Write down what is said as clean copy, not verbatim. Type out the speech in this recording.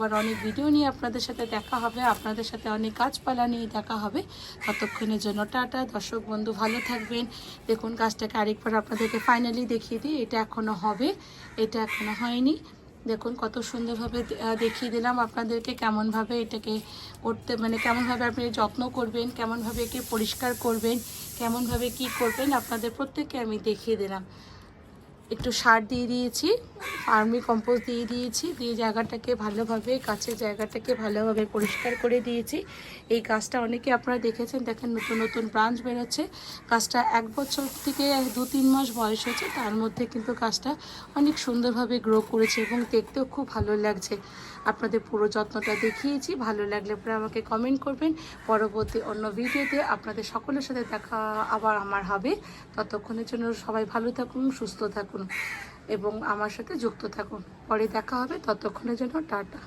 আবার অনেক ভিডিও নিয়ে আপনাদের সাথে দেখা হবে, আপনাদের সাথে অনেক গাছপালা নিয়ে দেখা হবে। ততক্ষণের জন্য টাটা। দর্শক বন্ধু ভালো থাকবেন। দেখুন গাছটাকে আরেকবার আপনাদেরকে ফাইনালি দেখিয়ে দিই। এটা এখনও হবে, এটা এখনও হয়নি। দেখুন কত সুন্দরভাবে দেখিয়ে দিলাম আপনাদেরকে কেমনভাবে এটাকে করতে, মানে কেমনভাবে আপনি যত্ন করবেন, কেমনভাবে একে পরিষ্কার করবেন, কেমনভাবে কি করবেন আপনাদের প্রত্যেককে আমি দেখিয়ে দিলাম। একটু সার দিয়ে দিয়েছি, ফার্মি কম্পোস্ট দিয়ে দিয়েছি, দিয়ে জায়গাটাকে ভালোভাবে, গাছের জায়গাটাকে ভালোভাবে পরিষ্কার করে দিয়েছি। এই গাছটা অনেকে আপনারা দেখেছেন, দেখেন নতুন নতুন ব্রাঞ্চ বেরোচ্ছে। গাছটা 1 বছর থেকে 2-3 মাস বয়স হয়েছে, তার মধ্যে কিন্তু গাছটা অনেক সুন্দরভাবে গ্রো করেছে এবং দেখতেও খুব ভালো লাগছে। আপনাদের পুরো যত্নটা দেখিয়েছি। ভালো লাগলে আপনারা আমাকে কমেন্ট করবেন। পরবর্তী অন্য ভিডিওতে আপনাদের সকলের সাথে দেখা আবার আমার হবে। ততক্ষণের জন্য সবাই ভালো থাকুন, সুস্থ থাকুন এবং আমার সাথে যুক্ত থাকুন। পরে দেখা হবে, ততক্ষণের জন্য টাটা।